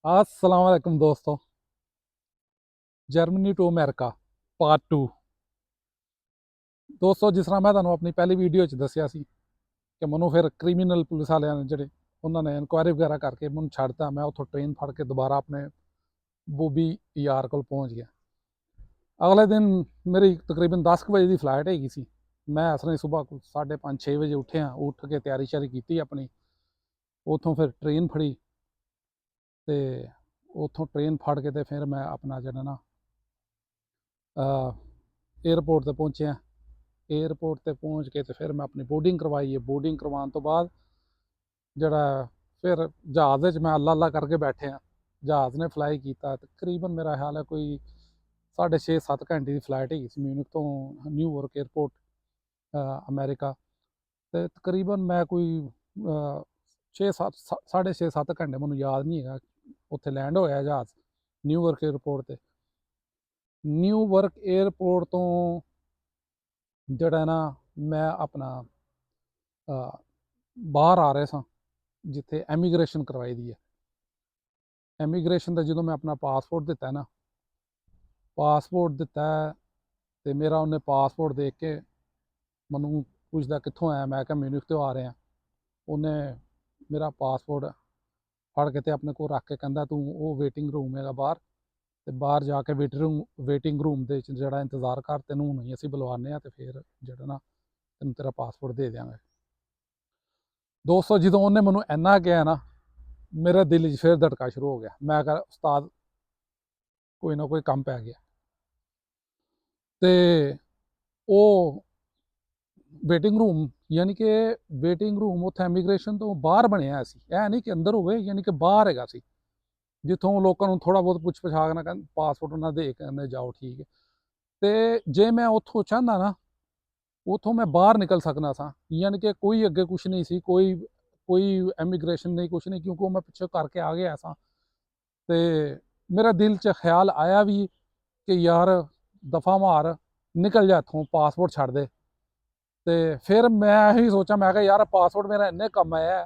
अस्सलाम वालेकुम दोस्तों। Germany to America part 2। ਦੋਸਤੋ ਜਿਸ ਤਰ੍ਹਾਂ ਮੈਂ ਤੁਹਾਨੂੰ ਆਪਣੀ ਪਹਿਲੀ ਵੀਡੀਓ 'ਚ ਦੱਸਿਆ ਸੀ ਕਿ ਮੈਨੂੰ ਫਿਰ ਕ੍ਰਿਮੀਨਲ ਪੁਲਿਸ ਵਾਲਿਆਂ ਨੇ ਜਿਹੜੇ ਉਹਨਾਂ ਨੇ ਇਨਕੁਆਇਰੀ ਵਗੈਰਾ ਕਰਕੇ ਮੈਨੂੰ ਛੱਡਤਾ। ਮੈਂ ਉੱਥੋਂ ਟ੍ਰੇਨ ਫੜ ਕੇ ਦੁਬਾਰਾ ਆਪਣੇ ਬੋਬੀ ਯਾਰ ਕੋਲ ਪਹੁੰਚ ਗਿਆ। ਅਗਲੇ ਦਿਨ ਮੇਰੀ ਤਕਰੀਬਨ 10 ਕੁ ਵਜੇ ਦੀ ਫਲਾਈਟ ਹੈਗੀ ਸੀ। ਮੈਂ ਇਸ ਤਰ੍ਹਾਂ ਸੁਬਾਹ 5:30 6 ਵਜੇ ਉੱਠਿਆ, ਉੱਠ ਕੇ ਤਿਆਰੀ ਸ਼ਿਆਰੀ ਕੀਤੀ ਆਪਣੀ। ਉੱਥੋਂ ਫਿਰ ਟ੍ਰੇਨ ਫੜੀ ਤੇ ਉੱਥੋਂ ਟ੍ਰੇਨ ਫੜ ਕੇ ਤੇ ਫਿਰ ਮੈਂ ਆਪਣਾ ਜਿਹੜਾ ਨਾ ਏਅਰਪੋਰਟ ਤੇ ਪਹੁੰਚਿਆ। ਏਅਰਪੋਰਟ ਤੇ ਪਹੁੰਚ ਕੇ ਤੇ ਫਿਰ ਮੈਂ ਆਪਣੀ ਬੋਰਡਿੰਗ ਕਰਵਾਈ ਹੈ। ਬੋਰਡਿੰਗ ਕਰਵਾਉਣ ਤੋਂ ਬਾਅਦ ਜਿਹੜਾ ਫਿਰ ਜਹਾਜ਼ ਵਿੱਚ ਮੈਂ ਅੱਲਾ ਅੱਲਾ ਕਰਕੇ ਬੈਠਿਆ। ਜਹਾਜ਼ ਨੇ ਫਲਾਈ ਕੀਤਾ ਤਕਰੀਬਨ ਮੇਰਾ ਖਿਆਲ ਹੈ ਕੋਈ 6.5-7 ਘੰਟੇ ਦੀ ਫਲਾਈਟ ਹੈਗੀ ਸੀ ਮਿਊਨਿਖ ਤੋਂ ਨਿਊਯਾਰਕ ਏਅਰਪੋਰਟ ਅਮਰੀਕਾ। ਤੇ ਤਕਰੀਬਨ ਮੈਂ ਕੋਈ 6-7 6.5-7 ਘੰਟੇ ਮੈਨੂੰ ਯਾਦ ਨਹੀਂ ਹੈਗਾ ਉੱਥੇ ਲੈਂਡ ਹੋਇਆ ਜਹਾਜ਼ ਨਿਊਯਾਰਕ ਏਅਰਪੋਰਟ ਤੇ। ਨਿਊਯਾਰਕ ਏਅਰਪੋਰਟ ਤੋਂ ਜਿਹੜਾ ਨਾ ਮੈਂ ਆਪਣਾ ਬਾਹਰ ਆ ਰਹੇ ਸਾਂ ਜਿੱਥੇ ਐਮੀਗ੍ਰੇਸ਼ਨ ਕਰਵਾਈ ਦੀ ਹੈ। ਐਮੀਗ੍ਰੇਸ਼ਨ ਦਾ ਜਦੋਂ ਮੈਂ ਆਪਣਾ ਪਾਸਪੋਰਟ ਦਿੱਤਾ ਨਾ, ਪਾਸਪੋਰਟ ਦਿੱਤਾ ਤੇ ਮੇਰਾ ਉਹਨੇ ਪਾਸਪੋਰਟ ਦੇਖ ਕੇ ਮੈਨੂੰ ਪੁੱਛਦਾ ਕਿੱਥੋਂ ਆਇਆ। ਮੈਂ ਕਿਹਾ ਮਿਊਨਿਖ ਤੋਂ ਆ ਰਿਹਾ। ਉਹਨੇ ਮੇਰਾ ਪਾਸਪੋਰਟ ਫੜ ਕੇ ਤੇ ਆਪਣੇ ਕੋਲ ਰੱਖ ਕੇ ਕਹਿੰਦਾ ਤੂੰ ਉਹ ਵੇਟਿੰਗ ਰੂਮ ਹੈਗਾ ਬਾਹਰ, ਤੇ ਬਾਹਰ ਜਾ ਕੇ ਵੇਟਿੰਗ ਰੂਮ ਦੇ ਵਿੱਚ ਜਿਹੜਾ ਇੰਤਜ਼ਾਰ ਕਰ, ਤੈਨੂੰ ਹੁਣ ਹੀ ਅਸੀਂ ਬੁਲਵਾਉਂਦੇ ਹਾਂ ਤੇ ਫਿਰ ਜਿਹੜਾ ਨਾ ਤੈਨੂੰ ਤੇਰਾ ਪਾਸਪੋਰਟ ਦੇ ਦਿਆਂਗੇ। ਦੋਸਤੋ ਜਦੋਂ ਉਹਨੇ ਮੈਨੂੰ ਇੰਨਾ ਕਿਹਾ ਨਾ, ਮੇਰੇ ਦਿਲ 'ਚ ਫਿਰ ਧੜਕਾ ਸ਼ੁਰੂ ਹੋ ਗਿਆ। ਮੈਂ ਕਿਹਾ ਉਸਤਾਦ ਕੋਈ ਨਾ ਕੋਈ ਕੰਮ ਪੈ ਗਿਆ। ਤੇ ਉਹ ਵੇਟਿੰਗ ਰੂਮ ਯਾਨੀ ਕਿ ਵੇਟਿੰਗ ਰੂਮ ਉੱਥੇ ਐਮੀਗ੍ਰੇਸ਼ਨ ਤੋਂ ਬਾਹਰ ਬਣਿਆ ਸੀ। ਇਹ ਨਹੀਂ ਕਿ ਅੰਦਰ ਹੋਵੇ, ਯਾਨੀ ਕਿ ਬਾਹਰ ਹੈਗਾ ਸੀ ਜਿੱਥੋਂ ਲੋਕਾਂ ਨੂੰ ਥੋੜ੍ਹਾ ਬਹੁਤ ਪੁੱਛ ਪਛਾ ਕੇ ਨਾ ਕਹਿੰਦੇ ਪਾਸਪੋਰਟ ਉਹਨਾਂ ਦੇ ਕਹਿੰਦੇ ਜਾਓ ਠੀਕ ਹੈ। ਤੇ ਜੇ ਮੈਂ ਉੱਥੋਂ ਚਾਹੁੰਦਾ ਨਾ ਉੱਥੋਂ ਮੈਂ ਬਾਹਰ ਨਿਕਲ ਸਕਦਾ ਸਾਂ, ਯਾਨੀ ਕਿ ਕੋਈ ਅੱਗੇ ਕੁਛ ਨਹੀਂ ਸੀ, ਕੋਈ ਕੋਈ ਐਮੀਗ੍ਰੇਸ਼ਨ ਨਹੀਂ, ਕੁਛ ਨਹੀਂ, ਕਿਉਂਕਿ ਉਹ ਮੈਂ ਪਿੱਛੇ ਕਰਕੇ ਆ ਗਿਆ ਸਾਂ। ਤੇ ਮੇਰਾ ਦਿਲ 'ਚ ਖਿਆਲ ਆਇਆ ਵੀ ਕਿ ਯਾਰ ਦਫਾ ਮਾਰ, ਨਿਕਲ ਜਾ ਇੱਥੋਂ, ਪਾਸਪੋਰਟ ਛੱਡ ਦੇ। ਤੇ ਫਿਰ ਮੈਂ ਇਹੀ ਸੋਚਾਂ, ਮੈਂ ਕਿਹਾ ਯਾਰ ਪਾਸਪੋਰਟ ਮੇਰਾ ਇੰਨੇ ਕੰਮ ਆਇਆ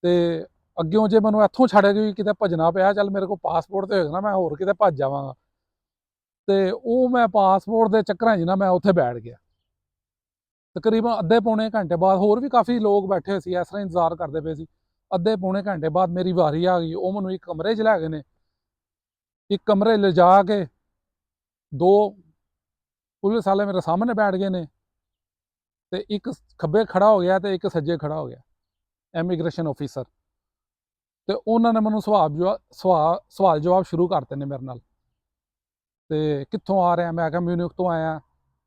ਤੇ ਅੱਗਿਓਂ ਜੇ ਮੈਨੂੰ ਇੱਥੋਂ ਛੱਡ ਕੇ ਕਿਤੇ ਭੱਜਣਾ ਪਿਆ, ਚੱਲ ਮੇਰੇ ਕੋਲ ਪਾਸਪੋਰਟ ਤੇ ਹੋਏਗਾ ਨਾ, ਮੈਂ ਹੋਰ ਕਿਤੇ ਭੱਜ ਜਾਵਾਂਗਾ। ਤੇ ਉਹ ਮੈਂ ਪਾਸਪੋਰਟ ਦੇ ਚੱਕਰਾਂ 'ਚ ਨਾ ਮੈਂ ਉੱਥੇ ਬੈਠ ਗਿਆ। ਤਕਰੀਬਨ ਅੱਧੇ ਪੌਣੇ ਘੰਟੇ ਬਾਅਦ ਹੋਰ ਵੀ ਕਾਫੀ ਲੋਕ ਬੈਠੇ ਸੀ ਇਸ ਤਰ੍ਹਾਂ ਇੰਤਜ਼ਾਰ ਕਰਦੇ ਪਏ ਸੀ। ਅੱਧੇ ਪੌਣੇ ਘੰਟੇ ਬਾਅਦ ਮੇਰੀ ਵਾਰੀ ਆ ਗਈ। ਉਹ ਮੈਨੂੰ ਇੱਕ ਕਮਰੇ 'ਚ ਲੈ ਗਏ ਨੇ। ਇੱਕ ਕਮਰੇ ਲਿਜਾ ਕੇ ਦੋ ਪੁਲਿਸ ਵਾਲੇ ਮੇਰੇ ਸਾਹਮਣੇ ਬੈਠ ਗਏ ਨੇ ਤੇ ਇੱਕ ਖੱਬੇ ਖੜਾ ਹੋ ਗਿਆ ਤੇ ਇੱਕ ਸੱਜੇ ਖੜਾ ਹੋ ਗਿਆ ਐਮੀਗ੍ਰੇਸ਼ਨ ਆਫੀਸਰ। ਤੇ ਉਹਨਾਂ ਨੇ ਮੈਨੂੰ ਸਵਾਲ ਜਵਾਬ ਸ਼ੁਰੂ ਕਰਤੇ ਨੇ ਮੇਰੇ ਨਾਲ। ਤੇ ਕਿੱਥੋਂ ਆ ਰਿਹਾ? ਮੈਂ ਕਿਹਾ ਮਿਊਨਿਖ ਤੋਂ ਆਇਆ।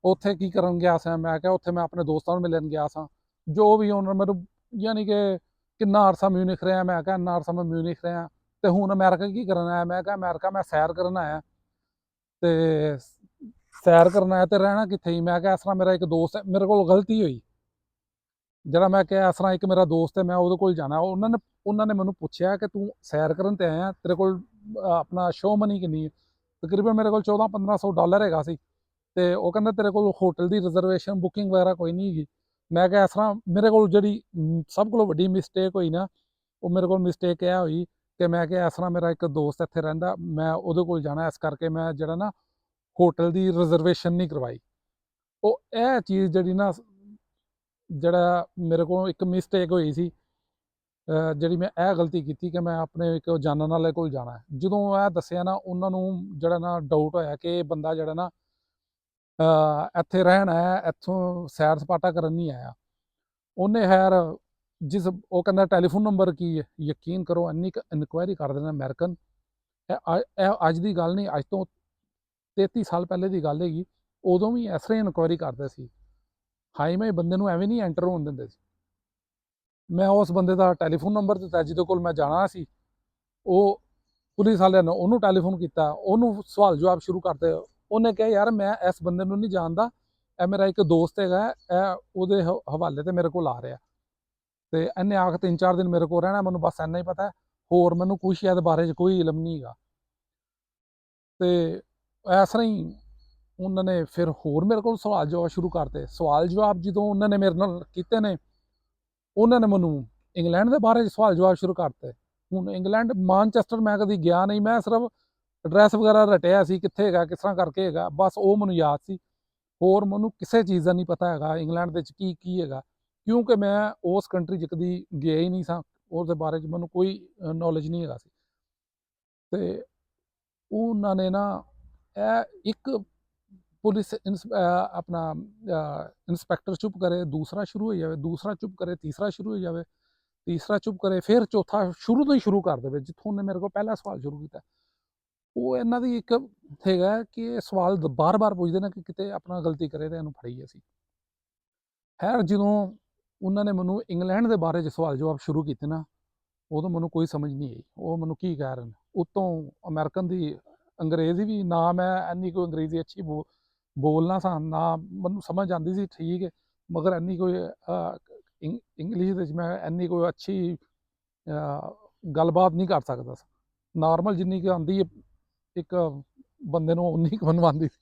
ਉੱਥੇ ਕੀ ਕਰਨ ਗਿਆ ਸਾਂ? ਮੈਂ ਕਿਹਾ ਉੱਥੇ ਮੈਂ ਆਪਣੇ ਦੋਸਤਾਂ ਨੂੰ ਮਿਲਣ ਗਿਆ ਸਾਂ। ਜੋ ਵੀ ਉਹਨਾਂ ਮੈਨੂੰ ਯਾਨੀ ਕਿ ਕਿੰਨਾ ਅਰਸਾ ਮਿਊਨਿਖ ਰਿਹਾ? ਮੈਂ ਕਿਹਾ ਇੰਨਾ ਅਰਸਾ ਮੈਂ ਮਿਊਨਿਖ ਰਿਹਾ। ਤੇ ਹੁਣ ਅਮਰੀਕਾ ਕੀ ਕਰਨ ਆਇਆ? ਮੈਂ ਕਿਹਾ ਅਮਰੀਕਾ ਮੈਂ ਸੈਰ ਕਰਨ ਆਇਆ। ਤੇ ਸੈਰ ਕਰਨ ਆਇਆ ਤੇ ਰਹਿਣਾ ਕਿੱਥੇ ਹੀ? ਮੈਂ ਕਿਹਾ ਇਸ ਤਰ੍ਹਾਂ ਮੇਰਾ ਇੱਕ ਦੋਸਤ ਹੈ, ਮੇਰੇ ਕੋਲ ਗਲਤੀ ਹੋਈ ਜਿਹੜਾ ਮੈਂ ਕਿਹਾ ਇਸ ਤਰ੍ਹਾਂ ਇੱਕ ਮੇਰਾ ਦੋਸਤ ਹੈ, ਮੈਂ ਉਹਦੇ ਕੋਲ ਜਾਣਾ। ਉਹਨਾਂ ਨੇ ਮੈਨੂੰ ਪੁੱਛਿਆ ਕਿ ਤੂੰ ਸੈਰ ਕਰਨ ਤੇ ਆਇਆ, ਤੇਰੇ ਕੋਲ ਆਪਣਾ ਸ਼ੋ ਮਨੀ ਕਿੰਨੀ ਹੈ? ਤਕਰੀਬਨ ਮੇਰੇ ਕੋਲ $1400-1500 ਹੈਗਾ ਸੀ। ਤੇ ਉਹ ਕਹਿੰਦਾ ਤੇਰੇ ਕੋਲ ਹੋਟਲ ਦੀ ਰਿਜ਼ਰਵੇਸ਼ਨ ਬੁਕਿੰਗ ਵਗੈਰਾ ਕੋਈ ਨਹੀਂ ਹੈਗੀ। ਮੈਂ ਕਿਹਾ ਇਸ ਤਰ੍ਹਾਂ ਮੇਰੇ ਕੋਲ ਜਿਹੜੀ ਸਭ ਕੋਲੋਂ ਵੱਡੀ ਮਿਸਟੇਕ ਹੋਈ ਨਾ, ਉਹ ਮੇਰੇ ਕੋਲ ਮਿਸਟੇਕ ਇਹ ਹੋਈ ਕਿ ਮੈਂ ਕਿਹਾ ਇਸ ਤਰ੍ਹਾਂ ਮੇਰਾ ਇੱਕ ਦੋਸਤ ਇੱਥੇ ਰਹਿੰਦਾ, ਮੈਂ ਉਹਦੇ ਕੋਲ ਜਾਣਾ, ਇਸ ਕਰਕੇ ਮੈਂ ਜਿਹੜਾ ਨਾ ਹੋਟਲ ਦੀ ਰਿਜ਼ਰਵੇਸ਼ਨ ਨਹੀਂ ਕਰਵਾਈ। ਉਹ ਇਹ ਚੀਜ਼ ਜਿਹੜੀ ਨਾ ਜਿਹੜਾ ਮੇਰੇ ਕੋਲ ਇੱਕ ਮਿਸਟੇਕ ਹੋਈ ਸੀ, ਜਿਹੜੀ ਮੈਂ ਇਹ ਗਲਤੀ ਕੀਤੀ ਕਿ ਮੈਂ ਆਪਣੇ ਇੱਕ ਜਾਣਨ ਵਾਲੇ ਕੋਲ ਜਾਣਾ। ਜਦੋਂ ਇਹ ਦੱਸਿਆ ਨਾ ਉਹਨਾਂ ਨੂੰ ਜਿਹੜਾ ਨਾ ਡਾਊਟ ਹੋਇਆ ਕਿ ਇਹ ਬੰਦਾ ਜਿਹੜਾ ਨਾ ਇੱਥੇ ਰਹਿਣ ਆਇਆ, ਇੱਥੋਂ ਸੈਰ ਸਪਾਟਾ ਕਰਨ ਨਹੀਂ ਆਇਆ। ਉਹਨੇ ਖੈਰ ਉਹ ਕਹਿੰਦਾ ਟੈਲੀਫੋਨ ਨੰਬਰ ਕੀ ਹੈ? ਯਕੀਨ ਕਰੋ ਇੰਨੀ ਕੁ ਇਨਕੁਆਇਰੀ ਕਰ ਦੇਣਾ ਅਮਰੀਕਨ। ਇਹ ਅੱਜ ਦੀ ਗੱਲ ਨਹੀਂ, ਅੱਜ ਤੋਂ 33 ਸਾਲ ਪਹਿਲੇ ਦੀ ਗੱਲ ਹੈਗੀ। ਉਦੋਂ ਵੀ ਇਸ ਤਰ੍ਹਾਂ ਹੀ ਇਨਕੁਆਇਰੀ ਕਰਦੇ ਸੀ। ਹਾਈਵੇਂ ਬੰਦੇ ਨੂੰ ਐਵੇਂ ਨਹੀਂ ਐਂਟਰ ਹੋਣ ਦਿੰਦੇ ਸੀ। ਮੈਂ ਉਸ ਬੰਦੇ ਦਾ ਟੈਲੀਫੋਨ ਨੰਬਰ ਦਿੱਤਾ ਜਿਹਦੇ ਕੋਲ ਮੈਂ ਜਾਣਾ ਸੀ। ਉਹ ਪੁਲਿਸ ਵਾਲਿਆਂ ਨੇ ਉਹਨੂੰ ਟੈਲੀਫੋਨ ਕੀਤਾ, ਉਹਨੂੰ ਸਵਾਲ ਜਵਾਬ ਸ਼ੁਰੂ ਕਰਤੇ। ਉਹਨੇ ਕਿਹਾ ਯਾਰ ਮੈਂ ਇਸ ਬੰਦੇ ਨੂੰ ਨਹੀਂ ਜਾਣਦਾ, ਇਹ ਮੇਰਾ ਇੱਕ ਦੋਸਤ ਹੈਗਾ, ਇਹ ਉਹਦੇ ਹਵਾਲੇ ਤੇ ਮੇਰੇ ਕੋਲ ਆ ਰਿਹਾ ਤੇ ਇਹਨੇ ਆ ਕੇ 3-4 ਦਿਨ ਮੇਰੇ ਕੋਲ ਰਹਿਣਾ, ਮੈਨੂੰ ਬਸ ਇੰਨਾ ਹੀ ਪਤਾ, ਹੋਰ ਮੈਨੂੰ ਕੁਛ ਇਹਦੇ ਬਾਰੇ 'ਚ ਕੋਈ ਇਲਮ ਨਹੀਂ ਹੈਗਾ। ਤੇ ਇਸ ਤਰ੍ਹਾਂ ਹੀ ਉਹਨਾਂ ਨੇ ਫਿਰ ਹੋਰ ਮੇਰੇ ਕੋਲ ਸਵਾਲ ਜਵਾਬ ਸ਼ੁਰੂ ਕਰਤੇ। ਸਵਾਲ ਜਵਾਬ ਜਦੋਂ ਉਹਨਾਂ ਨੇ ਮੇਰੇ ਨਾਲ ਕੀਤੇ ਨੇ, ਉਹਨਾਂ ਨੇ ਮੈਨੂੰ ਇੰਗਲੈਂਡ ਦੇ ਬਾਰੇ 'ਚ ਸਵਾਲ ਜਵਾਬ ਸ਼ੁਰੂ ਕਰਤੇ। ਹੁਣ ਇੰਗਲੈਂਡ ਮਾਨਚੈਸਟਰ ਮੈਂ ਕਦੀ ਗਿਆ ਨਹੀਂ, ਮੈਂ ਸਿਰਫ ਐਡਰੈਸ ਵਗੈਰਾ ਰਟਿਆ ਸੀ ਕਿੱਥੇ ਹੈਗਾ, ਕਿਸ ਤਰ੍ਹਾਂ ਕਰਕੇ ਹੈਗਾ, ਬਸ ਉਹ ਮੈਨੂੰ ਯਾਦ ਸੀ। ਹੋਰ ਮੈਨੂੰ ਕਿਸੇ ਚੀਜ਼ ਦਾ ਨਹੀਂ ਪਤਾ ਹੈਗਾ ਇੰਗਲੈਂਡ ਦੇ ਵਿੱਚ ਕੀ ਕੀ ਹੈਗਾ, ਕਿਉਂਕਿ ਮੈਂ ਉਸ ਕੰਟਰੀ 'ਚ ਕਦੀ ਗਿਆ ਹੀ ਨਹੀਂ ਸਾਂ, ਉਹਦੇ ਬਾਰੇ 'ਚ ਮੈਨੂੰ ਕੋਈ ਨੌਲੇਜ ਨਹੀਂ ਹੈਗਾ ਸੀ। ਤੇ ਉਹਨਾਂ ਨੇ ਨਾ ਇਹ ਇੱਕ ਪੁਲਿਸ ਆਪਣਾ ਇੰਸਪੈਕਟਰ ਚੁੱਪ ਕਰੇ, ਦੂਸਰਾ ਸ਼ੁਰੂ ਹੋ ਜਾਵੇ, ਦੂਸਰਾ ਚੁੱਪ ਕਰੇ, ਤੀਸਰਾ ਸ਼ੁਰੂ ਹੋ ਜਾਵੇ, ਤੀਸਰਾ ਚੁੱਪ ਕਰੇ, ਫਿਰ ਚੌਥਾ ਸ਼ੁਰੂ ਤੋਂ ਹੀ ਸ਼ੁਰੂ ਕਰ ਦੇਵੇ ਜਿੱਥੋਂ ਉਹਨੇ ਮੇਰੇ ਕੋਲ ਪਹਿਲਾ ਸਵਾਲ ਸ਼ੁਰੂ ਕੀਤਾ। ਉਹ ਇਹਨਾਂ ਦੀ ਇੱਕ ਹੈਗਾ ਕਿ ਇਹ ਸਵਾਲ ਬਾਰ-ਬਾਰ ਪੁੱਛਦੇ ਨੇ ਕਿ ਕਿਤੇ ਆਪਣਾ ਗਲਤੀ ਕਰੇ ਤੇ ਇਹਨੂੰ ਫੜੀਏ ਅਸੀਂ। ਖੈਰ ਜਦੋਂ ਉਹਨਾਂ ਨੇ ਮੈਨੂੰ ਇੰਗਲੈਂਡ ਦੇ ਬਾਰੇ 'ਚ ਸਵਾਲ ਜਵਾਬ ਸ਼ੁਰੂ ਕੀਤੇ ਨਾ, ਉਦੋਂ ਮੈਨੂੰ ਕੋਈ ਸਮਝ ਨਹੀਂ ਆਈ ਉਹ ਮੈਨੂੰ ਕੀ ਕਹਿ ਰਹੇ ਨੇ। ਉੱਤੋਂ ਅਮਰੀਕਨ ਦੀ ਅੰਗਰੇਜ਼ੀ ਵੀ ਨਾ, ਮੈਂ ਇੰਨੀ ਕੋਈ ਅੰਗਰੇਜ਼ੀ ਅੱਛੀ ਬੋਲਣਾ ਸਾਂ ਨਾ, ਮੈਨੂੰ ਸਮਝ ਆਉਂਦੀ ਸੀ ਠੀਕ ਹੈ, ਮਗਰ ਇੰਨੀ ਕੋਈ ਇੰਗਲਿਸ਼ ਦੇ ਵਿੱਚ ਮੈਂ ਇੰਨੀ ਕੋਈ ਅੱਛੀ ਗੱਲਬਾਤ ਨਹੀਂ ਕਰ ਸਕਦਾ ਸੀ। ਨਾਰਮਲ ਜਿੰਨੀ ਕੁ ਆਉਂਦੀ ਹੈ ਇੱਕ ਬੰਦੇ ਨੂੰ ਉਨੀ ਕੁ ਮੈਨੂੰ ਆਉਂਦੀ ਸੀ।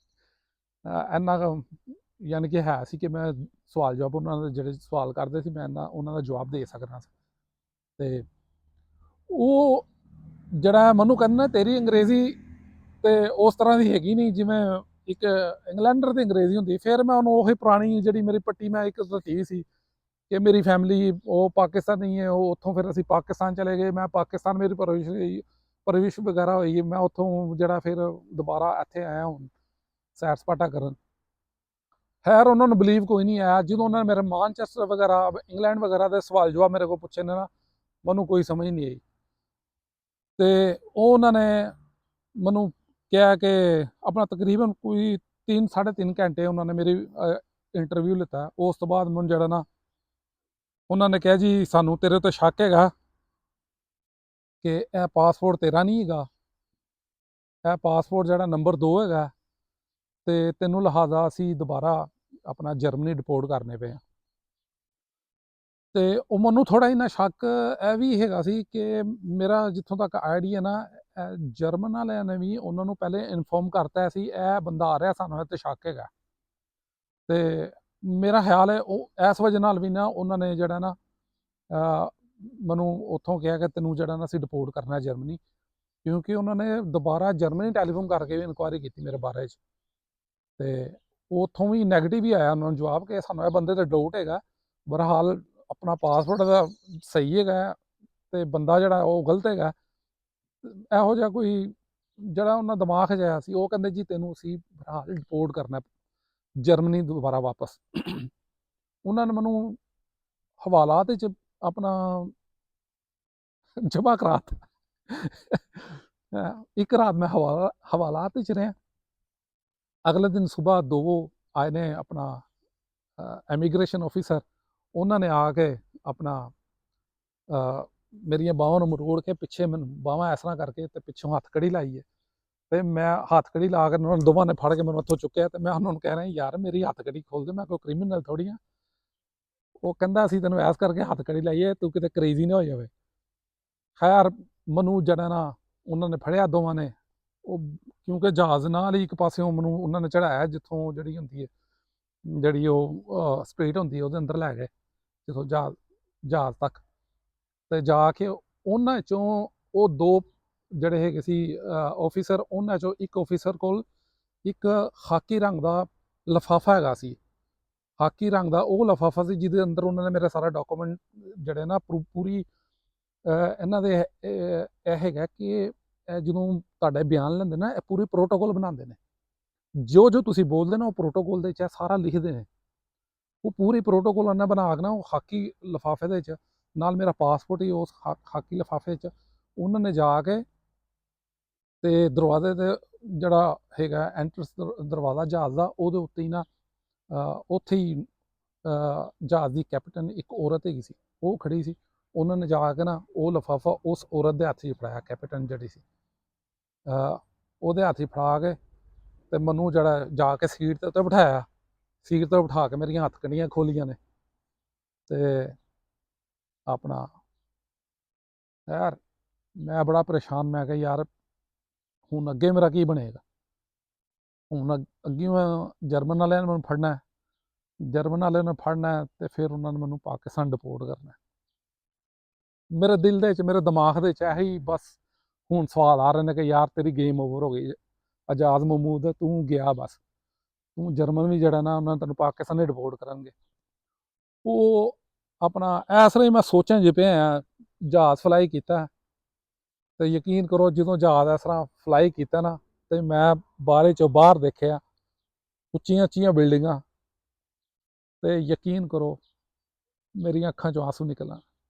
ਇੰਨਾ ਕੁ ਯਾਨੀ ਕਿ ਹੈ ਸੀ ਕਿ ਮੈਂ ਸਵਾਲ ਜਵਾਬ ਉਹਨਾਂ ਦੇ ਜਿਹੜੇ ਸਵਾਲ ਕਰਦੇ ਸੀ ਮੈਂ ਉਹਨਾਂ ਦਾ ਜਵਾਬ ਦੇ ਸਕਦਾ ਸੀ। ਤੇ ਉਹ ਜਿਹੜਾ ਮੈਨੂੰ ਕਹਿੰਦਾ ਨਾ ਤੇਰੀ ਅੰਗਰੇਜ਼ੀ ਤੇ ਉਸ ਤਰ੍ਹਾਂ ਦੀ ਹੈਗੀ ਨਹੀਂ ਜਿਵੇਂ ਇੱਕ ਇੰਗਲੈਂਡਰ ਦੀ ਅੰਗਰੇਜ਼ੀ ਹੁੰਦੀ। ਫਿਰ ਮੈਂ ਉਹਨੂੰ ਉਹੀ ਪੁਰਾਣੀ ਜਿਹੜੀ ਮੇਰੀ ਪੱਟੀ ਮੈਂ ਇੱਕ ਰੱਖੀ ਸੀ ਕਿ ਮੇਰੀ ਫੈਮਿਲੀ ਉਹ ਪਾਕਿਸਤਾਨੀ ਹੈ, ਉਹ ਉੱਥੋਂ ਫਿਰ ਅਸੀਂ ਪਾਕਿਸਤਾਨ ਚਲੇ ਗਏ, ਮੈਂ ਪਾਕਿਸਤਾਨ ਮੇਰੀ ਪਰਵਿਸ਼ ਵਗੈਰਾ ਹੋਈ, ਮੈਂ ਉੱਥੋਂ ਜਿਹੜਾ ਫਿਰ ਦੁਬਾਰਾ ਇੱਥੇ ਆਇਆ ਹੁਣ ਸੈਰ ਸਪਾਟਾ ਕਰਨ। ਖੈਰ ਉਹਨਾਂ ਨੂੰ ਬਿਲੀਵ ਕੋਈ ਨਹੀਂ ਆਇਆ ਜਦੋਂ ਉਹਨਾਂ ਨੇ ਮੇਰੇ ਮਾਨਚੈਸਟਰ ਵਗੈਰਾ ਇੰਗਲੈਂਡ ਵਗੈਰਾ ਦੇ ਸਵਾਲ ਜਵਾਬ ਮੇਰੇ ਕੋਲ ਪੁੱਛੇ ਨੇ ਨਾ, ਮੈਨੂੰ ਕੋਈ ਸਮਝ ਨਹੀਂ ਆਈ। ਤੇ ਉਹ ਉਹਨਾਂ ਨੇ ਮੈਨੂੰ ਕਿਹਾ ਕਿ ਆਪਣਾ ਤਕਰੀਬਨ ਕੋਈ 3 ਸਾਢੇ 3 ਘੰਟੇ ਉਹਨਾਂ ਨੇ ਮੇਰੀ ਇੰਟਰਵਿਊ ਲਿੱਤਾ। ਉਸ ਤੋਂ ਬਾਅਦ ਮੈਨੂੰ ਜਿਹੜਾ ਨਾ ਉਹਨਾਂ ਨੇ ਕਿਹਾ ਜੀ ਸਾਨੂੰ ਤੇਰੇ ਤੇ ਸ਼ੱਕ ਹੈਗਾ ਕਿ ਇਹ ਪਾਸਪੋਰਟ ਤੇਰਾ ਨਹੀਂ ਹੈਗਾ, ਇਹ ਪਾਸਪੋਰਟ ਜਿਹੜਾ ਨੰਬਰ 2 ਹੈਗਾ, ਤੇ ਤੈਨੂੰ ਲਿਹਾਜ਼ਾ ਅਸੀਂ ਦੁਬਾਰਾ ਆਪਣਾ ਜਰਮਨੀ ਡਿਪੋਰਟ ਕਰਨੇ ਪਏ ਆ। ਤੇ ਉਹ ਮੈਨੂੰ ਥੋੜਾ ਜਿਹਾ ਸ਼ੱਕ ਇਹ ਵੀ ਹੈਗਾ ਸੀ ਕਿ ਮੇਰਾ ਜਿੱਥੋਂ ਤੱਕ ਆਈਡੀਆ ਨਾ ਜਰਮਨ ਵਾਲਿਆਂ ਨੇ ਵੀ ਉਹਨਾਂ ਨੂੰ ਪਹਿਲੇ ਇਨਫੋਰਮ ਕਰਤਾ ਸੀ ਇਹ ਬੰਦਾ ਆ ਰਿਹਾ, ਸਾਨੂੰ ਇਹ ਤੇ ਸ਼ੱਕ ਹੈਗਾ। ਤੇ ਮੇਰਾ ਖਿਆਲ ਹੈ ਉਹ ਇਸ ਵਜ੍ਹਾ ਨਾਲ ਵੀ ਨਾ ਉਹਨਾਂ ਨੇ ਜਿਹੜਾ ਨਾ ਮੈਨੂੰ ਉੱਥੋਂ ਕਿਹਾ ਕਿ ਤੈਨੂੰ ਜਿਹੜਾ ਨਾ ਅਸੀਂ ਡਿਪੋਰਟ ਕਰਨਾ ਜਰਮਨੀ, ਕਿਉਂਕਿ ਉਹਨਾਂ ਨੇ ਦੁਬਾਰਾ ਜਰਮਨੀ ਟੈਲੀਫੋਨ ਕਰਕੇ ਵੀ ਇਨਕੁਆਇਰੀ ਕੀਤੀ ਮੇਰੇ ਬਾਰੇ 'ਚ। ਤੇ ਉੱਥੋਂ ਵੀ ਨੈਗੇਟਿਵ ਹੀ ਆਇਆ ਉਹਨਾਂ ਨੂੰ ਜਵਾਬ ਕਿ ਸਾਨੂੰ ਇਹ ਬੰਦੇ ਤੇ ਡਾਊਟ ਹੈਗਾ, ਬਹਰਹਾਲ ਆਪਣਾ ਪਾਸਪੋਰਟ ਦਾ ਸਹੀ ਹੈਗਾ ਤੇ ਬੰਦਾ ਜਿਹੜਾ ਉਹ ਗਲਤ ਹੈਗਾ। ਇਹੋ ਜਿਹਾ ਕੋਈ ਜਿਹੜਾ ਉਹਨਾਂ ਦਿਮਾਗ 'ਚ ਆਇਆ ਸੀ, ਉਹ ਕਹਿੰਦੇ ਜੀ ਤੈਨੂੰ ਅਸੀਂ ਬਹਰਹਾਲ ਡਿਪੋਰਟ ਕਰਨਾ ਜਰਮਨੀ ਦੁਬਾਰਾ ਵਾਪਸ। ਉਹਨਾਂ ਨੇ ਮੈਨੂੰ ਹਵਾਲਾਤ 'ਚ ਆਪਣਾ ਜਮ੍ਹਾਂ ਕਰਾ ਦਿੱਤਾ। ਇੱਕ ਰਾਤ ਮੈਂ ਹਵਾਲਾਤ 'ਚ ਰਿਹਾ। ਅਗਲੇ ਦਿਨ ਸੁਬਾਹ 2 ਆਏ ਨੇ ਆਪਣਾ ਇਮੀਗ੍ਰੇਸ਼ਨ ਆਫਿਸਰ, ਉਹਨਾਂ ਨੇ ਆ ਕੇ ਆਪਣਾ ਮੇਰੀਆਂ ਬਾਹਾਂ ਨੂੰ ਮਰੋੜ ਕੇ ਪਿੱਛੇ ਮੈਨੂੰ ਬਾਹਾਂ ਇਸ ਤਰ੍ਹਾਂ ਕਰਕੇ ਤੇ ਪਿੱਛੋਂ ਹੱਥ ਕੜੀ ਲਾਈ ਹੈ। ਤੇ ਮੈਂ ਹੱਥ ਕੜੀ ਲਾ ਕੇ ਉਹਨਾਂ ਨੂੰ ਦੋਵਾਂ ਨੇ ਫੜ ਕੇ ਮੈਨੂੰ ਉੱਥੋਂ ਚੁੱਕਿਆ ਤੇ ਮੈਂ ਉਹਨਾਂ ਨੂੰ ਕਹਿ ਰਿਹਾ ਯਾਰ ਮੇਰੀ ਹੱਥ ਕੜੀ ਖੋਲ ਦੇ, ਮੈਂ ਕੋਈ ਕ੍ਰਿਮੀਨਲ ਥੋੜੀ ਆ। ਉਹ ਕਹਿੰਦਾ ਅਸੀਂ ਤੈਨੂੰ ਐਸ ਕਰਕੇ ਹੱਥ ਕੜੀ ਲਾਈ ਹੈ ਤੂੰ ਕਿਤੇ ਕਰੇਜ਼ੀ ਨਾ ਹੋ ਜਾਵੇ। ਖੈਰ ਮੈਨੂੰ ਜਿਹੜਾ ਨਾ ਉਹਨਾਂ ਨੇ ਫੜਿਆ ਦੋਵਾਂ ਨੇ, ਉਹ ਕਿਉਂਕਿ ਜਹਾਜ਼ ਨਾਲ ਹੀ ਇੱਕ ਪਾਸਿਓਂ ਮੈਨੂੰ ਉਹਨਾਂ ਨੇ ਚੜਾਇਆ ਜਿੱਥੋਂ ਜਿਹੜੀ ਹੁੰਦੀ ਹੈ ਜਿਹੜੀ ਉਹ ਸਪੀਡ ਹੁੰਦੀ ਹੈ ਉਹਦੇ ਅੰਦਰ ਲੈ ਗਏ ਜਿੱਥੋਂ ਜਹਾਜ਼ ਤੱਕ। ਤੇ ਜਾ ਕੇ ਉਹਨਾਂ ਚੋਂ ਉਹ 2 ਜਿਹੜੇ ਹੈਗੇ ਸੀ ਆਫਿਸਰ, ਉਹਨਾਂ ਚੋਂ ਇੱਕ ਆਫਿਸਰ ਕੋਲ ਇੱਕ ਖਾਕੀ ਰੰਗ ਦਾ ਲਿਫਾਫਾ ਹੈਗਾ ਸੀ। ਖਾਕੀ ਰੰਗ ਦਾ ਉਹ ਲਿਫਾਫਾ ਸੀ ਜਿਹਦੇ ਅੰਦਰ ਉਹਨਾਂ ਨੇ ਮੇਰੇ ਸਾਰਾ ਡਾਕੂਮੈਂਟ ਜਿਹੜੇ ਨਾ ਪੂਰੀ ਇਹਨਾਂ ਦੇ ਇਹ ਹੈਗਾ ਕਿ ਜਦੋਂ ਤੁਹਾਡੇ ਬਿਆਨ ਲੈਂਦੇ ਨਾ ਇਹ ਪੂਰੀ ਪ੍ਰੋਟੋਕੋਲ ਬਣਾਉਂਦੇ ਨੇ, ਜੋ ਜੋ ਤੁਸੀਂ ਬੋਲਦੇ ਨਾ ਉਹ ਪ੍ਰੋਟੋਕੋਲ ਦੇ ਵਿੱਚ ਸਾਰਾ ਲਿਖਦੇ ਨੇ। ਉਹ ਪੂਰੀ ਪ੍ਰੋਟੋਕੋਲ ਉਹਨਾਂ ਬਣਾ ਕੇ ਨਾ ਉਹ ਖਾਕੀ ਲਿਫਾਫੇ ਦੇ ਵਿੱਚ ਨਾਲ ਮੇਰਾ ਪਾਸਪੋਰਟ ਹੀ ਉਸ ਖਾਕੀ ਲਿਫਾਫੇ 'ਚ ਉਹਨਾਂ ਨੇ ਜਾ ਕੇ ਤੇ ਦਰਵਾਜ਼ੇ ਤੇ ਜਿਹੜਾ ਹੈਗਾ ਐਂਟਰਸ ਦਰਵਾਜ਼ਾ ਜਹਾਜ਼ ਦਾ ਉਹਦੇ ਉੱਤੇ ਹੀ ਨਾ ਉੱਥੇ ਹੀ ਜਹਾਜ਼ ਦੀ ਕੈਪਟਨ ਇੱਕ ਔਰਤ ਹੈਗੀ ਸੀ ਉਹ ਖੜੀ ਸੀ। ਉਹਨਾਂ ਨੇ ਜਾ ਕੇ ਨਾ ਉਹ ਲਿਫਾਫਾ ਉਸ ਔਰਤ ਦੇ ਹੱਥ 'ਚ ਫੜਾਇਆ, ਕੈਪਟਨ ਜਿਹੜੀ ਸੀ ਉਹਦੇ ਹੱਥ 'ਚ ਫੜਾ ਕੇ ਤੇ ਮੈਨੂੰ ਜਿਹੜਾ ਜਾ ਕੇ ਸੀਟ ਦੇ ਉੱਤੇ ਬਿਠਾਇਆ। ਸੀਟ ਤੇ ਬਿਠਾ ਕੇ ਮੇਰੀਆਂ ਹੱਥ ਕੰਨੀਆਂ ਖੋਲੀਆਂ ਨੇ ਤੇ ਆਪਣਾ ਯਾਰ ਮੈਂ ਬੜਾ ਪਰੇਸ਼ਾਨ, ਮੈਂ ਕਿਹਾ ਯਾਰ ਹੁਣ ਅੱਗੇ ਮੇਰਾ ਕੀ ਬਣੇਗਾ। ਹੁਣ ਅੱਗੇ ਮੈਂ ਜਰਮਨ ਵਾਲਿਆਂ ਨੇ ਮੈਨੂੰ ਫੜਨਾ, ਜਰਮਨ ਵਾਲਿਆਂ ਨੇ ਫੜਨਾ ਤੇ ਫਿਰ ਉਹਨਾਂ ਨੇ ਮੈਨੂੰ ਪਾਕਿਸਤਾਨ ਡਿਪੋਰਟ ਕਰਨਾ। ਮੇਰੇ ਦਿਲ ਦੇ ਵਿੱਚ, ਮੇਰੇ ਦਿਮਾਗ ਦੇ ਵਿੱਚ ਇਹੀ ਬਸ ਹੁਣ ਸਵਾਲ ਆ ਰਹੇ ਨੇ ਕਿ ਯਾਰ ਤੇਰੀ ਗੇਮ ਓਵਰ ਹੋ ਗਈ, ਆਜ਼ਾਦ ਮਹਿਮੂਦ ਤੂੰ ਗਿਆ ਬਸ, ਤੂੰ ਜਰਮਨ ਵੀ ਜਿਹੜਾ ਨਾ ਉਹਨਾਂ ਨੇ ਤੈਨੂੰ ਪਾਕਿਸਤਾਨ ਨੇ ਡਿਪੋਰਟ ਕਰਨਗੇ। ਉਹ ਆਪਣਾ ਇਸ ਤਰ੍ਹਾਂ ਹੀ ਮੈਂ ਸੋਚਾਂ ਜੇ ਪਿਆ, ਜਹਾਜ਼ ਫਲਾਈ ਕੀਤਾ ਤੇ ਯਕੀਨ ਕਰੋ ਜਦੋਂ ਜਹਾਜ਼ ਇਸ ਤਰ੍ਹਾਂ ਫਲਾਈ ਕੀਤਾ ਨਾ ਤੇ ਮੈਂ ਬਾਰੇ ਚੋਂ ਬਾਹਰ ਦੇਖਿਆ ਉੱਚੀਆਂ ਉੱਚੀਆਂ ਬਿਲਡਿੰਗਾਂ, ਤੇ ਯਕੀਨ ਕਰੋ ਮੇਰੀਆਂ ਅੱਖਾਂ ਚੋਂ ਆਂਸੂ ਨਿਕਲਣ।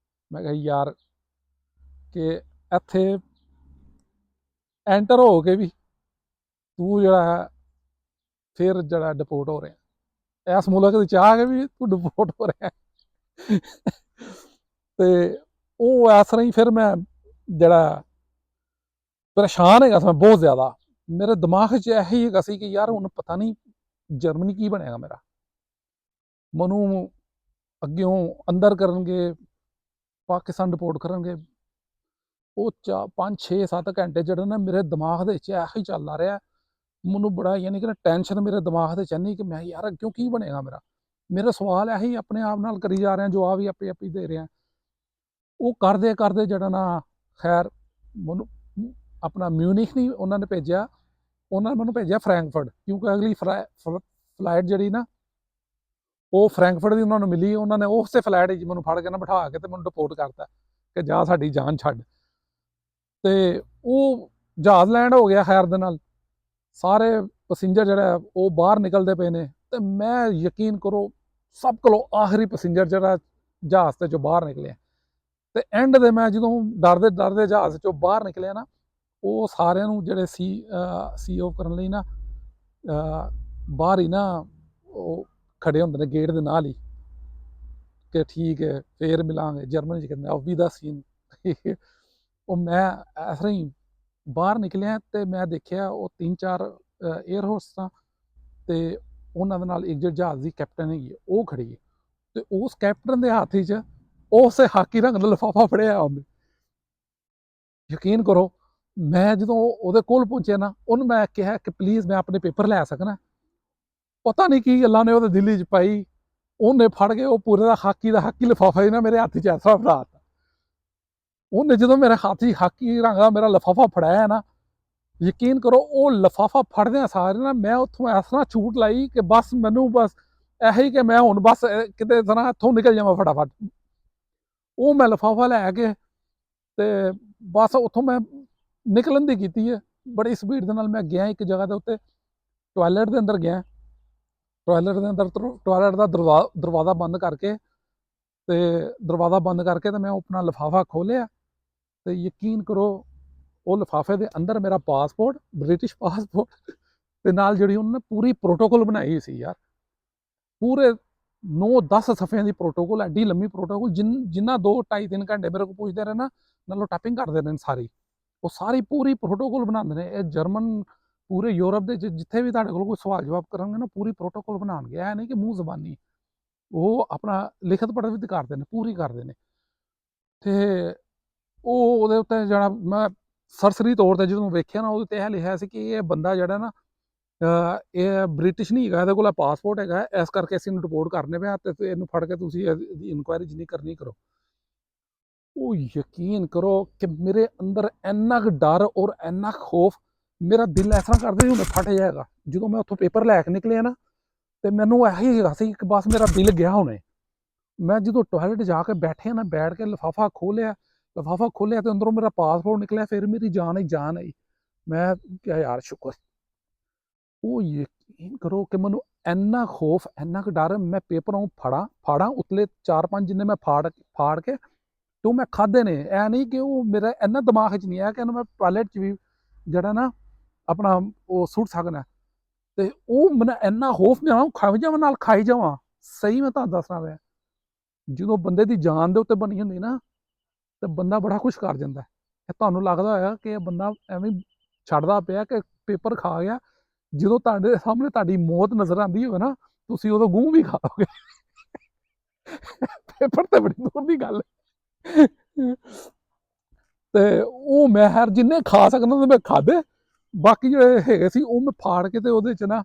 ਮੈਂ ਕਿਹਾ ਯਾਰ ਕਿ ਇੱਥੇ ਐਂਟਰ ਹੋ ਕੇ ਵੀ ਤੂੰ ਜਿਹੜਾ ਹੈ ਫਿਰ ਜਿਹੜਾ ਡਿਪੋਰਟ ਹੋ ਰਿਹਾ, ਇਸ ਮੁਲਕ ਦੇ ਚਾਹ ਕੇ ਵੀ ਤੂੰ ਡਿਪੋਰਟ ਹੋ ਰਿਹਾ। ਤੇ ਉਹ ਇਸ ਤਰ੍ਹਾਂ ਹੀ ਫਿਰ ਮੈਂ ਜਿਹੜਾ ਪਰੇਸ਼ਾਨ ਹੈਗਾ ਸੀ ਮੈਂ ਬਹੁਤ ਜ਼ਿਆਦਾ, ਮੇਰੇ ਦਿਮਾਗ 'ਚ ਇਹੀ ਹੈਗਾ ਸੀ ਕਿ ਯਾਰ ਹੁਣ ਪਤਾ ਨਹੀਂ ਜਰਮਨੀ ਕੀ ਬਣੇਗਾ ਮੇਰਾ, ਮੈਨੂੰ ਅੱਗਿਓਂ ਅੰਦਰ ਕਰਨਗੇ, ਪਾਕਿਸਤਾਨ ਡਿਪੋਰਟ ਕਰਨਗੇ। ਉਹ 5-6-7 ਘੰਟੇ ਜਿਹੜੇ ਨਾ ਮੇਰੇ ਦਿਮਾਗ ਦੇ ਵਿੱਚ ਇਹੋ ਹੀ ਚੱਲਦਾ ਰਿਹਾ, ਮੈਨੂੰ ਬੜਾ ਯਾਨੀ ਕਿ ਟੈਨਸ਼ਨ ਮੇਰੇ ਦਿਮਾਗ ਦੇ 'ਚ ਇੰਨੀ ਕਿ ਮੈਂ ਯਾਰ ਅੱਗਿਓਂ ਕੀ ਬਣੇਗਾ ਮੇਰਾ। ਮੇਰੇ ਸਵਾਲ ਇਹੀ ਆਪਣੇ ਆਪ ਨਾਲ ਕਰੀ ਜਾ ਰਿਹਾ, ਜਵਾਬ ਵੀ ਆਪੇ ਆਪੇ ਦੇ ਰਿਹਾ। ਉਹ ਕਰਦੇ ਕਰਦੇ ਜਿਹੜਾ ਨਾ ਖੈਰ ਮੈਨੂੰ ਆਪਣਾ ਮਿਊਨਿਖ ਨਹੀਂ ਉਹਨਾਂ ਨੇ ਭੇਜਿਆ, ਉਹਨਾਂ ਨੇ ਮੈਨੂੰ ਭੇਜਿਆ ਫਰੈਂਕਫਰਟ, ਕਿਉਂਕਿ ਅਗਲੀ ਫਲਾਈਟ ਜਿਹੜੀ ਨਾ ਉਹ ਫਰੈਂਕਫਰਟ ਦੀ ਉਹਨਾਂ ਨੂੰ ਮਿਲੀ। ਉਹਨਾਂ ਨੇ ਉਸੇ ਫਲਾਈਟ 'ਚ ਮੈਨੂੰ ਫੜ ਕੇ ਨਾ ਬਿਠਾ ਕੇ ਤੇ ਮੈਨੂੰ ਰਿਪੋਰਟ ਕਰਤਾ ਕਿ ਜਾ ਸਾਡੀ ਜਾਨ ਛੱਡ। ਤੇ ਉਹ ਜਹਾਜ਼ ਲੈਂਡ ਹੋ ਗਿਆ ਖੈਰ ਦੇ ਨਾਲ, ਸਾਰੇ ਪੈਸੇਂਜਰ ਜਿਹੜਾ ਉਹ ਬਾਹਰ ਨਿਕਲਦੇ ਪਏ ਨੇ, ਤੇ ਮੈਂ ਯਕੀਨ ਕਰੋ ਸਭ ਕੋਲੋਂ ਆਖਰੀ ਪੈਸੇਂਜਰ ਜਿਹੜਾ ਜਹਾਜ਼ ਤੇ ਚੋਂ ਬਾਹਰ ਨਿਕਲਿਆ। ਤੇ ਐਂਡ ਦੇ ਮੈਂ ਜਦੋਂ ਡਰਦੇ ਡਰਦੇ ਜਹਾਜ਼ ਚੋਂ ਬਾਹਰ ਨਿਕਲਿਆ ਨਾ, ਉਹ ਸਾਰਿਆਂ ਨੂੰ ਜਿਹੜੇ ਸੀ ਆਫ ਕਰਨ ਲਈ ਨਾ ਬਾਹਰ ਹੀ ਨਾ ਉਹ ਖੜੇ ਹੁੰਦੇ ਨੇ ਗੇਟ ਦੇ ਨਾਲ ਹੀ ਕਿ ਠੀਕ ਹੈ ਫੇਰ ਮਿਲਾਂਗੇ, ਜਰਮਨੀ 'ਚ ਕਹਿੰਦੇ ਉਹ ਵੀ ਦਾ ਸੀਨ। ਉਹ ਮੈਂ ਇਸ ਤਰ੍ਹਾਂ ਹੀ ਬਾਹਰ ਨਿਕਲਿਆ ਤੇ ਮੈਂ ਦੇਖਿਆ ਉਹ 3-4 ਏਅਰ ਹੋਸਟਾਂ ਤੇ ਉਹਨਾਂ ਦੇ ਨਾਲ ਇੱਕ ਜਿਹੜੀ ਜਹਾਜ਼ ਦੀ ਕੈਪਟਨ ਹੈਗੀ ਉਹ ਖੜੀ ਹੈ, ਤੇ ਉਸ ਕੈਪਟਨ ਦੇ ਹੱਥ 'ਚ ਉਸੇ ਹਾਕੀ ਰੰਗ ਦਾ ਲਿਫਾਫਾ ਫੜਿਆ ਉਹਨੇ। ਯਕੀਨ ਕਰੋ ਮੈਂ ਜਦੋਂ ਉਹਦੇ ਕੋਲ ਪਹੁੰਚਿਆ ਨਾ, ਉਹਨੂੰ ਮੈਂ ਕਿਹਾ ਕਿ ਪਲੀਜ਼ ਮੈਂ ਆਪਣੇ ਪੇਪਰ ਲੈ ਸਕਣਾ। ਪਤਾ ਨਹੀਂ ਕੀ ਗੱਲਾਂ ਨੇ ਉਹਦੇ ਦਿੱਲੀ 'ਚ ਪਾਈ, ਉਹਨੇ ਫੜ ਕੇ ਉਹ ਪੂਰੇ ਦਾ ਹਾਕੀ ਲਿਫਾਫਾ ਹੀ ਨਾ ਮੇਰੇ ਹੱਥ 'ਚ ਐਸਾ ਫੜਾ ਦਿੱਤਾ। ਉਹਨੇ ਜਦੋਂ ਮੇਰੇ ਹੱਥ 'ਚ ਹਾਕੀ ਰੰਗ ਦਾ ਮੇਰਾ ਲਿਫਾਫਾ ਫੜਾਇਆ ਨਾ, ਯਕੀਨ ਕਰੋ ਉਹ ਲਿਫਾਫਾ ਫੜਦਿਆਂ ਸਾਰੇ ਨਾ ਮੈਂ ਉੱਥੋਂ ਇਸ ਤਰ੍ਹਾਂ ਛੂਟ ਲਾਈ ਕਿ ਬਸ ਮੈਨੂੰ ਬਸ ਇਹੀ ਕਿ ਮੈਂ ਹੁਣ ਬਸ ਕਿਤੇ ਤਰ੍ਹਾਂ ਇੱਥੋਂ ਨਿਕਲ ਜਾਵਾਂ ਫਟਾਫਟ। ਉਹ ਮੈਂ ਲਿਫਾਫਾ ਲੈ ਕੇ ਤੇ ਬਸ ਉੱਥੋਂ ਮੈਂ ਨਿਕਲਣ ਦੀ ਕੀਤੀ ਹੈ ਬੜੀ ਸਪੀਡ ਦੇ ਨਾਲ। ਮੈਂ ਗਿਆ ਇੱਕ ਜਗ੍ਹਾ ਦੇ ਉੱਤੇ, ਟੋਇਲਟ ਦੇ ਅੰਦਰ ਗਿਆ, ਟੋਇਲਟ ਦਾ ਦਰਵਾਜ਼ਾ ਬੰਦ ਕਰਕੇ ਤੇ ਮੈਂ ਆਪਣਾ ਲਿਫਾਫਾ ਖੋਲ੍ਹਿਆ ਤੇ ਯਕੀਨ ਕਰੋ ਉਹ ਲਿਫਾਫੇ ਦੇ ਅੰਦਰ ਮੇਰਾ ਪਾਸਪੋਰਟ, ਬ੍ਰਿਟਿਸ਼ ਪਾਸਪੋਰਟ, ਤੇ ਨਾਲ ਜਿਹੜੀ ਉਹਨਾਂ ਨੇ ਪੂਰੀ ਪ੍ਰੋਟੋਕੋਲ ਬਣਾਈ ਸੀ ਯਾਰ, ਪੂਰੇ 9-10 ਸਫ਼ਿਆਂ ਦੀ ਪ੍ਰੋਟੋਕੋਲ, ਐਡੀ ਲੰਮੀ ਪ੍ਰੋਟੋਕੋਲ ਜਿੰਨਾ 2-2.5-3 ਘੰਟੇ ਮੇਰੇ ਕੋਲ ਪੁੱਛਦੇ ਰਹੇ ਨਾ, ਨਾਲੋਂ ਟਾਈਪਿੰਗ ਕਰਦੇ ਨੇ ਸਾਰੀ, ਉਹ ਸਾਰੀ ਪੂਰੀ ਪ੍ਰੋਟੋਕੋਲ ਬਣਾਉਂਦੇ ਨੇ। ਇਹ ਜਰਮਨ ਪੂਰੇ ਯੂਰਪ ਦੇ ਜਿੱਥੇ ਵੀ ਤੁਹਾਡੇ ਕੋਲ ਕੋਈ ਸਵਾਲ ਜਵਾਬ ਕਰਨਗੇ ਨਾ, ਪੂਰੀ ਪ੍ਰੋਟੋਕੋਲ ਬਣਾਉਣਗੇ। ਇਹ ਨਹੀਂ ਕਿ ਮੂੰਹ ਜ਼ਬਾਨੀ, ਉਹ ਆਪਣਾ ਲਿਖਤ ਪੜ੍ਹਤ ਵੀ ਕਰਦੇ ਨੇ, ਪੂਰੀ ਕਰਦੇ ਨੇ। ਤੇ ਉਹ ਉਹਦੇ ਉੱਤੇ ਜਿਹੜਾ ਮੈਂ ਸਰਸਰੀ ਤੌਰ ਤੇ ਜਦੋਂ ਵੇਖਿਆ ਨਾ, ਉਹਦੇ ਤੇ ਇਹ ਲਿਖਿਆ ਸੀ ਕਿ ਇਹ ਬੰਦਾ ਜਿਹੜਾ ਨਾ ਇਹ ਬ੍ਰਿਟਿਸ਼ ਨਹੀਂ ਹੈਗਾ, ਇਹਦੇ ਕੋਲ ਪਾਸਪੋਰਟ ਹੈਗਾ, ਇਸ ਕਰਕੇ ਅਸੀਂ ਇਹਨੂੰ ਰਿਪੋਰਟ ਕਰਨੇ ਪਿਆ ਤੇ ਇਹਨੂੰ ਫੜ ਕੇ ਤੁਸੀਂ ਇਹਦੀ ਇਨਕੁਆਇਰੀ ਜਿੰਨੀ ਕਰਨੀ ਕਰੋ। ਉਹ ਯਕੀਨ ਕਰੋ ਕਿ ਮੇਰੇ ਅੰਦਰ ਇੰਨਾ ਕੁ ਡਰ ਔਰ ਇੰਨਾ ਖੌਫ, ਮੇਰਾ ਦਿਲ ਇਸ ਤਰ੍ਹਾਂ ਕਰਦਾ ਸੀ ਹੁਣ ਫਟ ਜਾਏਗਾ। ਜਦੋਂ ਮੈਂ ਉੱਥੋਂ ਪੇਪਰ ਲੈ ਕੇ ਨਿਕਲਿਆ ਨਾ, ਤੇ ਮੈਨੂੰ ਇਹੀ ਹੈਗਾ ਸੀ ਕਿ ਬਸ ਮੇਰਾ ਦਿਲ ਗਿਆ ਹੁਣੇ। ਮੈਂ ਜਦੋਂ ਟੋਇਲਟ ਜਾ ਕੇ ਬੈਠਿਆ ਨਾ, ਬੈਠ ਕੇ ਲਿਫਾਫਾ ਖੋਲ੍ਹਿਆ ਤੇ ਅੰਦਰੋਂ ਮੇਰਾ ਪਾਸਪੋਰਟ ਨਿਕਲਿਆ, ਫਿਰ ਮੇਰੀ ਜਾਨ ਆਈ। ਮੈਂ ਕਿਹਾ ਯਾਰ ਸ਼ੁਕਰ। ਉਹ ਯਕੀਨ ਕਰੋ ਕਿ ਮੈਨੂੰ ਇੰਨਾ ਖੌਫ, ਇੰਨਾ ਕੁ ਡਰ, ਮੈਂ ਪੇਪਰਾਂ ਨੂੰ ਫਾੜਾਂ ਉਤਲੇ 4-5 ਜਿੰਨੇ ਮੈਂ ਫਾੜ ਕੇ ਤੇ ਉਹ ਮੈਂ ਖਾਧੇ ਨੇ। ਇਹ ਨਹੀਂ ਕਿ ਉਹ ਮੇਰਾ ਇੰਨਾ ਦਿਮਾਗ 'ਚ ਨਹੀਂ ਆਇਆ ਕਿ ਇਹਨੂੰ ਮੈਂ ਟੋਇਲਟ 'ਚ ਵੀ ਜਿਹੜਾ ਨਾ ਆਪਣਾ ਉਹ ਸੁੱਟ ਸਕਣਾ। ਤੇ ਉਹ ਮੈਨੂੰ ਇੰਨਾ ਖੌਫ ਮੈਂ ਖਾਈ ਜਾਵਾਂ, ਨਾਲ ਖਾਈ ਜਾਵਾਂ। ਸਹੀ ਮੈਂ ਤੁਹਾਨੂੰ ਦੱਸਣਾ ਪਿਆ, ਜਦੋਂ ਬੰਦੇ ਦੀ ਜਾਨ ਦੇ ਉੱਤੇ ਬਣੀ ਹੁੰਦੀ ਨਾ, ਤੇ ਬੰਦਾ ਬੜਾ ਕੁਛ ਕਰ ਜਾਂਦਾ। ਤੁਹਾਨੂੰ ਲੱਗਦਾ ਹੋਇਆ ਕਿ ਇਹ ਬੰਦਾ ਐਵੇਂ ਛੱਡਦਾ ਪਿਆ ਕਿ ਪੇਪਰ ਖਾ ਗਿਆ, ਜਦੋਂ ਤੁਹਾਡੇ ਸਾਹਮਣੇ ਤੁਹਾਡੀ ਮੌਤ ਨਜ਼ਰ ਆਉਂਦੀ ਹੋਵੇ ਨਾ, ਤੁਸੀਂ ਉਦੋਂ ਗੂੰ ਵੀ ਖਾਓਗੇ। ਪੇਪਰ ਤੇ ਬੜੀ ਦੂਰ ਦੀ ਗੱਲ ਹੈ। ਤੇ ਉਹ ਮੈਂ ਹਰ ਜਿੰਨੇ ਖਾ ਸਕਦਾ ਮੈਂ ਖਾਧੇ, ਬਾਕੀ ਜਿਹੜੇ ਹੈਗੇ ਸੀ ਉਹ ਮੈਂ ਫਾੜ ਕੇ ਤੇ ਉਹਦੇ 'ਚ ਨਾ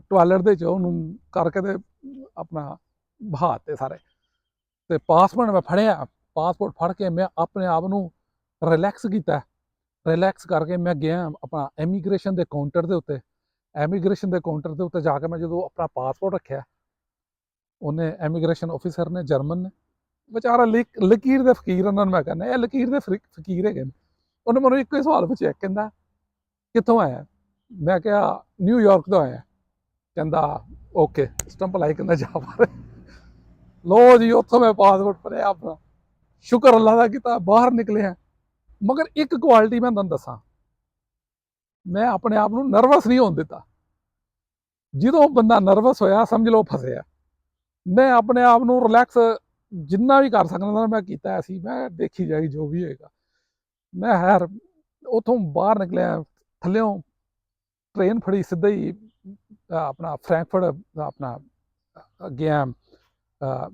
ਟੋਇਲਟ ਦੇ 'ਚ ਉਹਨੂੰ ਕਰਕੇ ਤੇ ਆਪਣਾ ਬਹਾ ਤੇ ਸਾਰੇ। ਤੇ ਪਾਸਪੋਰਟ ਮੈਂ ਫੜਿਆ ਪਾਸਪੋਰਟ ਫੜ ਕੇ ਮੈਂ ਆਪਣੇ ਆਪ ਨੂੰ ਰਿਲੈਕਸ ਕੀਤਾ। ਰਿਲੈਕਸ ਕਰਕੇ ਮੈਂ ਗਿਆ ਆਪਣਾ ਇਮੀਗ੍ਰੇਸ਼ਨ ਦੇ ਕਾਊਂਟਰ ਦੇ ਉੱਤੇ। ਇਮੀਗ੍ਰੇਸ਼ਨ ਦੇ ਕਾਊਂਟਰ ਦੇ ਉੱਤੇ ਜਾ ਕੇ ਮੈਂ ਜਦੋਂ ਆਪਣਾ ਪਾਸਪੋਰਟ ਰੱਖਿਆ, ਉਹਨੇ ਇਮੀਗ੍ਰੇਸ਼ਨ ਆਫਿਸਰ ਨੇ, ਜਰਮਨ ਨੇ, ਵਿਚਾਰਾ ਲਕੀਰ ਦੇ ਫਕੀਰ, ਉਹਨਾਂ ਨੂੰ ਮੈਂ ਕਹਿੰਦਾ ਇਹ ਲਕੀਰ ਦੇ ਫਕੀਰ ਹੈਗੇ ਨੇ। ਉਹਨੇ ਮੈਨੂੰ ਇੱਕੋ ਹੀ ਸਵਾਲ ਪੁੱਛਿਆ, ਕਹਿੰਦਾ ਕਿੱਥੋਂ ਆਇਆ? ਮੈਂ ਕਿਹਾ ਨਿਊਯਾਰਕ ਤੋਂ ਆਇਆ। ਕਹਿੰਦਾ ਓਕੇ, ਸਟੰਪ ਲਾਈ, ਕਹਿੰਦਾ ਜਾ ਬਾਹਰ। ਲੋ ਜੀ, ਉੱਥੋਂ ਮੈਂ ਪਾਸਪੋਰਟ ਭਰਿਆ ਆਪਣਾ, ਸ਼ੁਕਰ ਅੱਲਾ ਦਾ ਕੀਤਾ, ਬਾਹਰ ਨਿਕਲਿਆ। ਮਗਰ ਇੱਕ ਕੁਆਲਿਟੀ ਮੈਂ ਤੁਹਾਨੂੰ ਦੱਸਾਂ, ਮੈਂ ਆਪਣੇ ਆਪ ਨੂੰ ਨਰਵਸ ਨਹੀਂ ਹੋਣ ਦਿੱਤਾ। ਜਦੋਂ ਬੰਦਾ ਨਰਵਸ ਹੋਇਆ ਸਮਝ ਲਓ ਫਸਿਆ। ਮੈਂ ਆਪਣੇ ਆਪ ਨੂੰ ਰਿਲੈਕਸ ਜਿੰਨਾ ਵੀ ਕਰ ਸਕਦਾ ਮੈਂ ਕੀਤਾ ਸੀ। ਮੈਂ ਦੇਖੀ ਜਾਈ ਜੋ ਵੀ ਹੋਏਗਾ। ਮੈਂ ਹੈਰ ਉੱਥੋਂ ਬਾਹਰ ਨਿਕਲਿਆ, ਥੱਲਿਓਂ ਟ੍ਰੇਨ ਫੜੀ, ਸਿੱਧਾ ਹੀ ਆਪਣਾ ਫਰੈਂਕਫਰਟ ਆਪਣਾ ਗਿਆ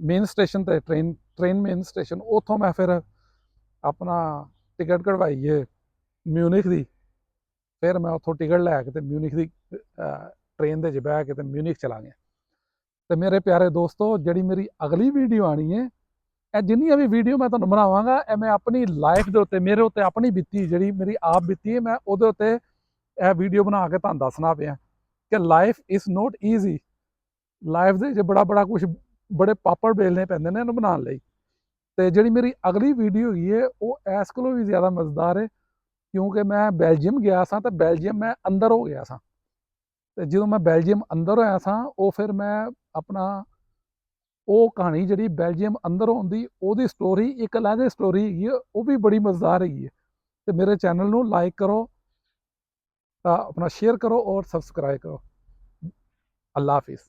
ਮੇਨ ਸਟੇਸ਼ਨ ਤੇ। ਟ੍ਰੇਨ ਮੇਨ ਸਟੇਸ਼ਨ, ਉੱਥੋਂ ਮੈਂ ਫਿਰ ਆਪਣਾ ਟਿਕਟ ਕਢਵਾਈ ਹੈ ਮਿਊਨਿਖ ਦੀ। ਫਿਰ ਮੈਂ ਉੱਥੋਂ ਟਿਕਟ ਲੈ ਕੇ ਤੇ ਮਿਊਨਿਖ ਦੀ ਟ੍ਰੇਨ ਦੇ 'ਚ ਬਹਿ ਕੇ ਤੇ ਮਿਊਨਿਖ ਚਲਾ ਗਿਆ। ਤੇ ਮੇਰੇ ਪਿਆਰੇ ਦੋਸਤੋ, ਜਿਹੜੀ ਮੇਰੀ ਅਗਲੀ ਵੀਡੀਓ ਆਣੀ ਹੈ, ਇਹ ਜਿੰਨੀਆਂ ਵੀ ਵੀਡੀਓ ਮੈਂ ਤੁਹਾਨੂੰ ਬਣਾਵਾਂਗਾ, ਇਹ ਮੈਂ ਆਪਣੀ ਲਾਈਫ ਦੇ ਉੱਤੇ, ਮੇਰੇ ਉੱਤੇ ਆਪਣੀ ਬੀਤੀ, ਜਿਹੜੀ ਮੇਰੀ ਆਪ ਬੀਤੀ ਹੈ, ਮੈਂ ਉਹਦੇ ਉੱਤੇ ਇਹ ਵੀਡੀਓ ਬਣਾ ਕੇ ਤੁਹਾਨੂੰ ਦੱਸਣਾ ਪਿਆ ਕਿ life is not easy. Life ਦੇ 'ਚ ਬੜਾ ਕੁਛ, ਬੜੇ ਪਾਪੜ ਬੇਲਣੇ ਪੈਂਦੇ ਨੇ ਇਹਨੂੰ ਬਣਾਉਣ ਲਈ। ਤੇ ਜਿਹੜੀ ਮੇਰੀ ਅਗਲੀ ਵੀਡੀਓ ਹੈਗੀ ਹੈ, ਉਹ ਇਸ ਕੋਲੋਂ ਵੀ ਜ਼ਿਆਦਾ ਮਜ਼ੇਦਾਰ ਹੈ, ਕਿਉਂਕਿ ਮੈਂ ਬੈਲਜੀਅਮ ਗਿਆ ਸਾਂ ਤੇ ਬੈਲਜੀਅਮ ਮੈਂ ਅੰਦਰ ਹੋ ਗਿਆ ਸਾਂ। ਤੇ ਜਦੋਂ ਮੈਂ ਬੈਲਜੀਅਮ ਅੰਦਰ ਹੋਇਆ ਸਾਂ, ਉਹ ਫਿਰ ਮੈਂ ਆਪਣਾ ਉਹ ਕਹਾਣੀ ਜਿਹੜੀ ਬੈਲਜੀਅਮ ਅੰਦਰ ਹੋਣ ਦੀ, ਉਹਦੀ ਸਟੋਰੀ ਇੱਕ ਅਲੱਗ ਸਟੋਰੀ ਹੈਗੀ ਹੈ, ਉਹ ਵੀ ਬੜੀ ਮਜ਼ੇਦਾਰ ਹੈਗੀ ਹੈ। ਤੇ ਮੇਰੇ ਚੈਨਲ ਨੂੰ ਲਾਈਕ ਕਰੋ, ਆਪਣਾ ਸ਼ੇਅਰ ਕਰੋ ਔਰ ਸਬਸਕ੍ਰਾइब करो। अल्लाह हाफिज़।